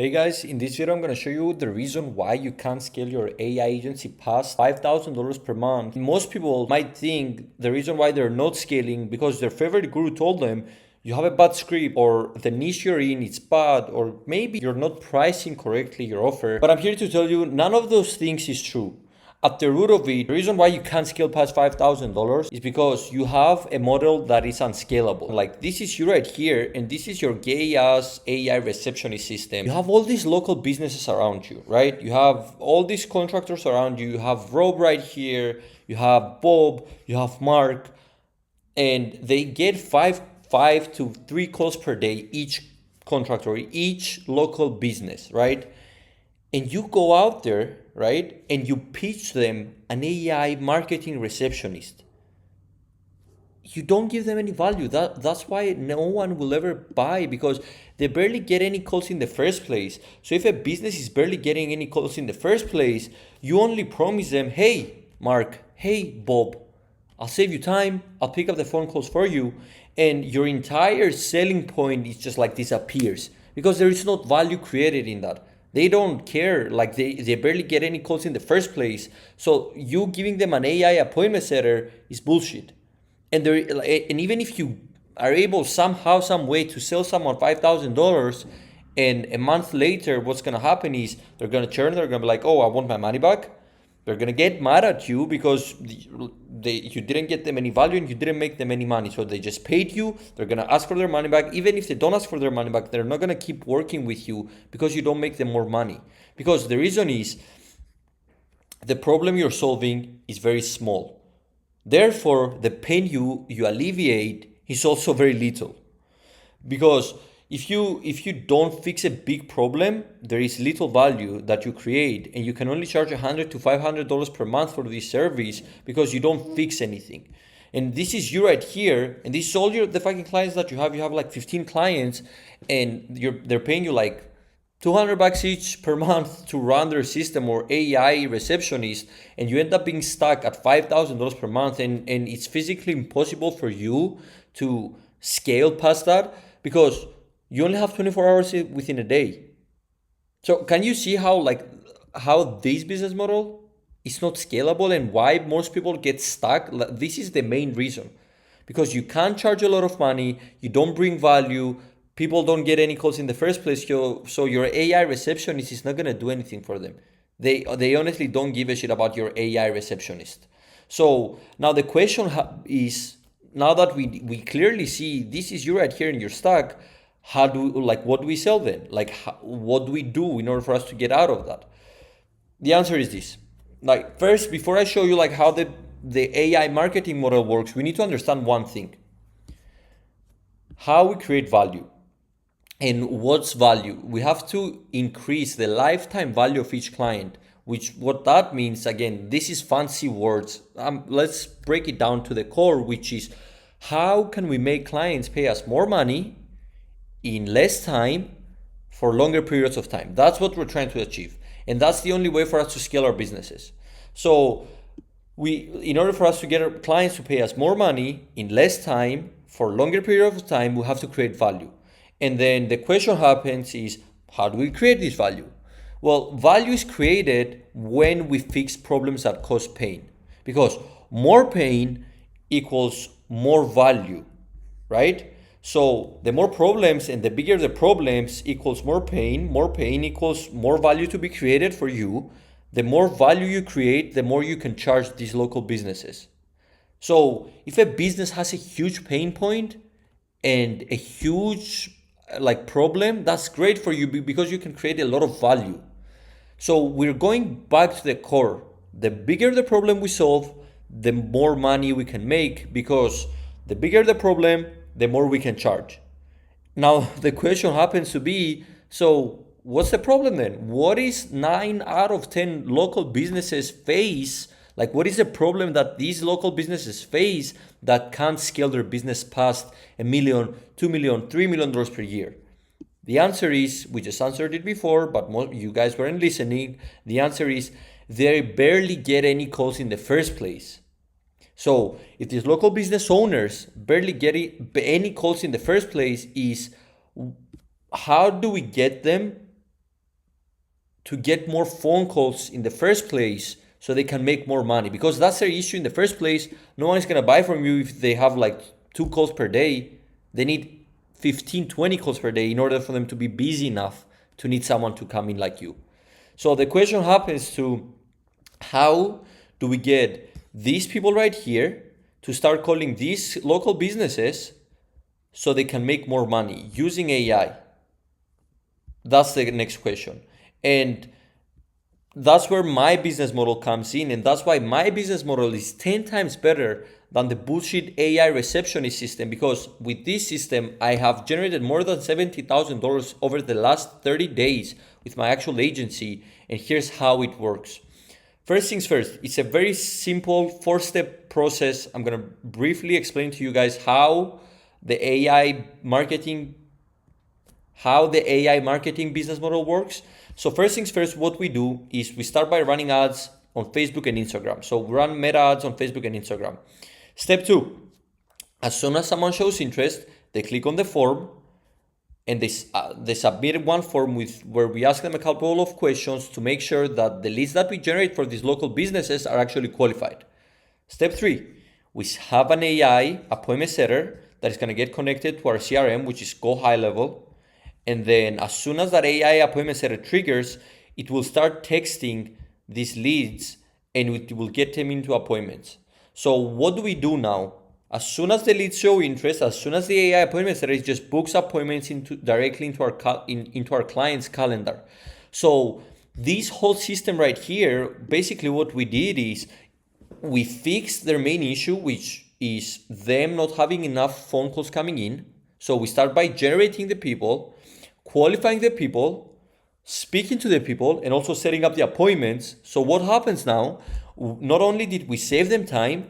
Hey guys, in this video I'm going to show you the reason why you can't scale your AI agency past $5,000 per month. Most people might think the reason why they're not scaling because their favorite guru told them you have a bad script or the niche you're in is bad or maybe you're not pricing correctly your offer. But I'm here to tell you none of those things is true. At the root of it, the reason why you can't scale past $5,000 is because you have a model that is unscalable. Like this is you right here, and this is your gay ass AI receptionist system. You have all these local businesses around you, right? You have all these contractors around you. You have Rob right here. You have Bob. You have Mark, and they get five to three calls per day each contractor, each local business, right? And you go out there, right, and you pitch them an AI marketing receptionist. You don't give them any value. That's why no one will ever buy, because they barely get any calls in the first place. So if a business is barely getting any calls in the first place, you only promise them, hey, Mark, hey, Bob, I'll save you time, I'll pick up the phone calls for you, and your entire selling point is just like disappears because there is no value created in that. They don't care, like they barely get any calls in the first place. So you giving them an AI appointment setter is bullshit. And even if you are able somehow, some way to sell someone $5,000, and a month later, what's gonna happen is they're gonna churn. They're gonna be like, "Oh, I want my money back." They're gonna get mad at you because you didn't get them any value and you didn't make them any money. So they just paid you. They're gonna ask for their money back. Even if they don't ask for their money back, they're not gonna keep working with you because you don't make them more money. Because the reason is the problem you're solving is very small. Therefore, the pain you alleviate is also very little. Because if you don't fix a big problem, there is little value that you create, and you can only charge $100 to $500 per month for this service because you don't fix anything. And this is you right here, and this is all the fucking clients that you have. You have like 15 clients, and they're paying you like $200 each per month to run their system or AI receptionist, and you end up being stuck at $5,000 per month, and it's physically impossible for you to scale past that because you only have 24 hours within a day. So can you see how this business model is not scalable and why most people get stuck? This is the main reason. Because you can't charge a lot of money, you don't bring value, people don't get any calls in the first place, so your AI receptionist is not gonna do anything for them. They honestly don't give a shit about your AI receptionist. So now the question is, now that we clearly see this is you right here and you're stuck, what do we sell then? What do we do in order for us to get out of that? The answer is this. Like, first, before I show you like how the AI marketing model works, we need to understand one thing: how we create value. And what's value? We have to increase the lifetime value of each client, which what that means, again, this is fancy words. Let's break it down to the core, which is how can we make clients pay us more money in less time for longer periods of time. That's what we're trying to achieve. And that's the only way for us to scale our businesses. So in order for us to get our clients to pay us more money in less time for longer period of time, we have to create value. And then the question happens is, how do we create this value? Well, value is created when we fix problems that cause pain, because more pain equals more value, right? So the more problems and the bigger the problems equals more pain equals more value to be created for you. The more value you create, the more you can charge these local businesses. So if a business has a huge pain point and a huge problem, that's great for you because you can create a lot of value. So we're going back to the core. The bigger the problem we solve, the more money we can make, because the bigger the problem, the more we can charge. Now, the question happens to be, so what's the problem then? What is 9 out of 10 local businesses face? Like, what is the problem that these local businesses face that can't scale their business past $1 million, $2 million, $3 million per year? The answer is, we just answered it before, but you guys weren't listening. The answer is they barely get any calls in the first place. So if these local business owners barely get any calls in the first place, is how do we get them to get more phone calls in the first place so they can make more money, because that's their issue in the first place. No one is going to buy from you if they have like 2 calls per day. They need 15, 20 calls per day in order for them to be busy enough to need someone to come in like you. So the question happens to, how do we get these people right here to start calling these local businesses so they can make more money using AI? That's the next question. And that's where my business model comes in. And that's why my business model is 10 times better than the bullshit AI receptionist system. Because with this system, I have generated more than $70,000 over the last 30 days with my actual agency. And here's how it works. First things first, it's a very simple 4-step process. I'm going to briefly explain to you guys how the AI marketing business model works. So first things first, what we do is we start by running ads on Facebook and Instagram. So we run meta ads on Facebook and Instagram. Step 2, as soon as someone shows interest, they click on the form and they submit one form where we ask them a couple of questions to make sure that the leads that we generate for these local businesses are actually qualified. Step 3, we have an AI appointment setter that is going to get connected to our CRM, which is Go High Level. And then as soon as that AI appointment setter triggers, it will start texting these leads and it will get them into appointments. So what do we do now? As soon as the leads show interest, as soon as the AI appointment setter just books appointments directly into our client's calendar. So this whole system right here, basically what we did is we fixed their main issue, which is them not having enough phone calls coming in. So we start by generating the people, qualifying the people, speaking to the people, and also setting up the appointments. So what happens now, not only did we save them time,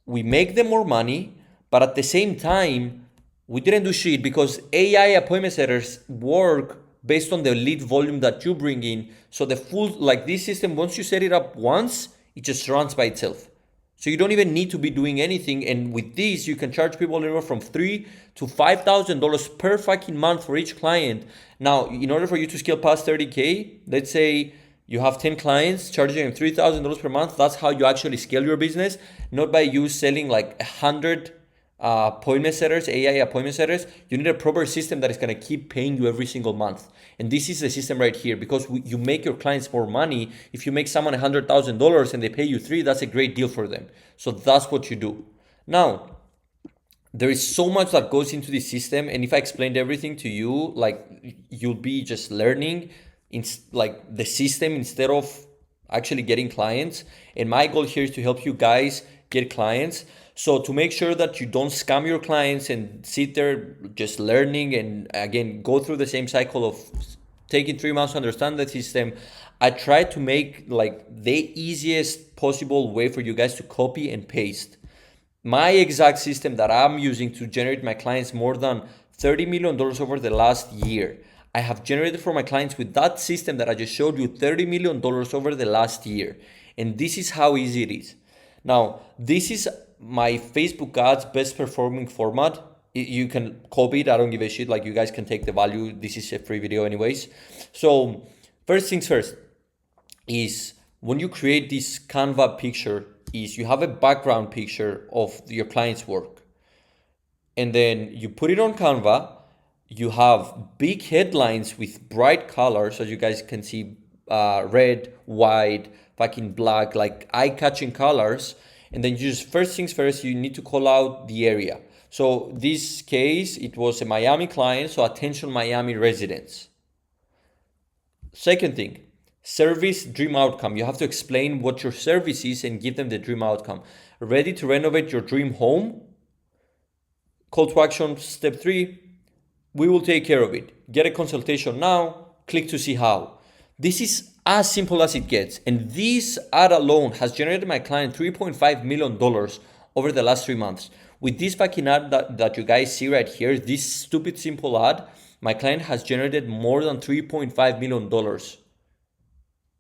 we make them more money, but at the same time, we didn't do shit, because AI appointment setters work based on the lead volume that you bring in. So the full, like this system, once you set it up once, it just runs by itself. So you don't even need to be doing anything. And with this, you can charge people anywhere from $3,000 to $5,000 per fucking month for each client. Now, in order for you to scale past 30K, let's say you have 10 clients charging them $3,000 per month. That's how you actually scale your business, not by you selling like 100 appointment setters, AI appointment setters. You need a proper system that is going to keep paying you every single month. And this is the system right here, because you make your clients more money. If you make someone $100,000 and they pay you $3,000, that's a great deal for them. So that's what you do. Now, there is so much that goes into this system, and if I explained everything to you, like, you'll be just learning like the system instead of actually getting clients. And my goal here is to help you guys get clients. So to make sure that you don't scam your clients and sit there just learning and again go through the same cycle of taking 3 months to understand the system, I try to make like the easiest possible way for you guys to copy and paste my exact system that I'm using to generate my clients more than $30 million over the last year. I have generated for my clients with that system that I just showed you $30 million over the last year. And this is how easy it is. Now, this is my Facebook ads best performing format. You can copy it. I don't give a shit. Like, you guys can take the value. This is a free video anyways. So first things first is when you create this Canva picture, is you have a background picture of your client's work. And then you put it on Canva. You have big headlines with bright colors, as you guys can see, red, white, fucking black, like eye-catching colors. And then you just, first things first, you need to call out the area. So this case, it was a Miami client, so attention Miami residents. Second thing, service dream outcome. You have to explain what your service is and give them the dream outcome. Ready to renovate your dream home? Call to action, step 3. We will take care of it. Get a consultation now. Click to see how. This is as simple as it gets. And this ad alone has generated my client $3.5 million over the last 3 months. With this fucking ad that you guys see right here, this stupid simple ad, my client has generated more than $3.5 million.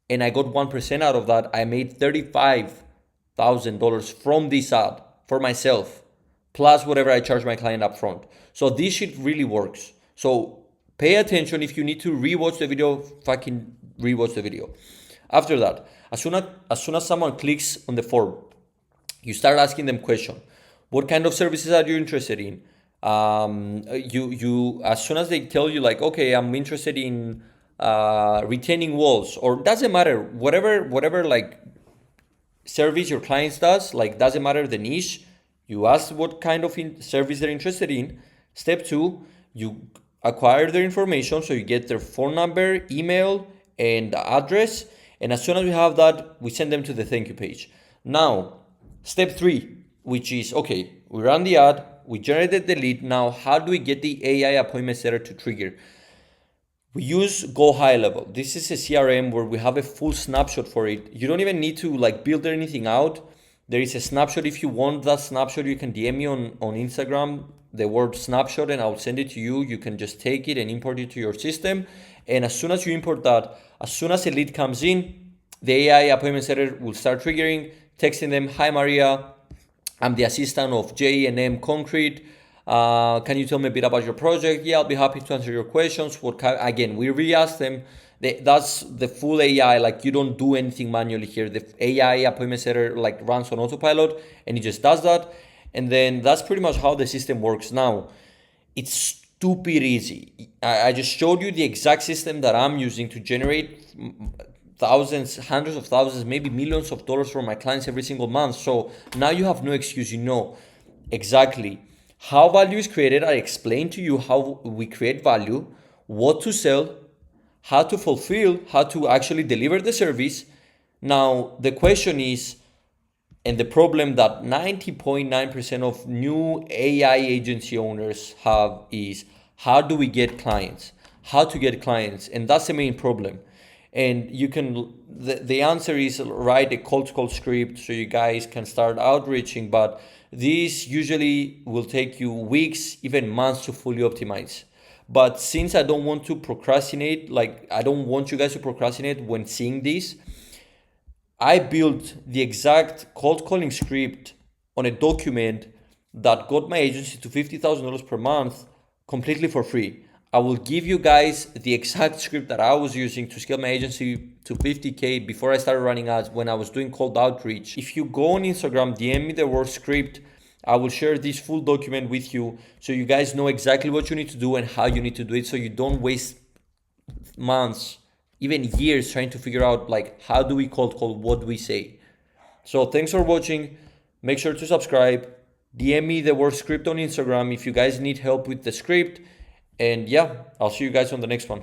And I got 1% out of that. I made $35,000 from this ad for myself, plus whatever I charge my client up front. So this shit really works. So pay attention. If you need to rewatch the video fucking rewatch the video. After that, as soon as someone clicks on the form, you start asking them question. What kind of services are you interested in? You as soon as they tell you like, okay, I'm interested in retaining walls, or doesn't matter, whatever like service your clients does, like doesn't matter the niche, you ask what kind of service they're interested in. Step two, you acquire their information, so you get their phone number, email, and address. And as soon as we have that, we send them to the thank you page. Now, step three, which is, okay, we run the ad, we generated the lead. Now, how do we get the AI appointment setter to trigger? We use Go High Level. This is a CRM where we have a full snapshot for it. You don't even need to like build anything out. There is a snapshot. If you want that snapshot, you can DM me on Instagram, the word snapshot, and I'll send it to you. You can just take it and import it to your system. And as soon as you import that, as soon as a lead comes in, the AI appointment setter will start triggering, texting them, hi Maria, I'm the assistant of J&M Concrete. Can you tell me a bit about your project? Yeah, I'll be happy to answer your questions. Again, we re-ask them. That's the full AI. Like, you don't do anything manually here. The AI appointment setter like runs on autopilot, and it just does that. And then that's pretty much how the system works now. It's stupid easy. I just showed you the exact system that I'm using to generate thousands, hundreds of thousands, maybe millions of dollars for my clients every single month. So now you have no excuse. You know exactly how value is created. I explained to you how we create value, what to sell, how to fulfill, how to actually deliver the service. Now, the question is, and the problem that 90.9% of new AI agency owners have is, how do we get clients? How to get clients? And that's the main problem. And you can, the answer is write a cold call script so you guys can start outreaching, but this usually will take you weeks, even months to fully optimize. But since I don't want to procrastinate, like I don't want you guys to procrastinate when seeing this, I built the exact cold calling script on a document that got my agency to $50,000 per month completely for free. I will give you guys the exact script that I was using to scale my agency to 50K before I started running ads when I was doing cold outreach. If you go on Instagram, DM me the word script, I will share this full document with you so you guys know exactly what you need to do and how you need to do it, so you don't waste months, even years trying to figure out like, how do we cold call, what do we say? So thanks for watching. Make sure to subscribe. DM me the word script on Instagram if you guys need help with the script. And yeah, I'll see you guys on the next one.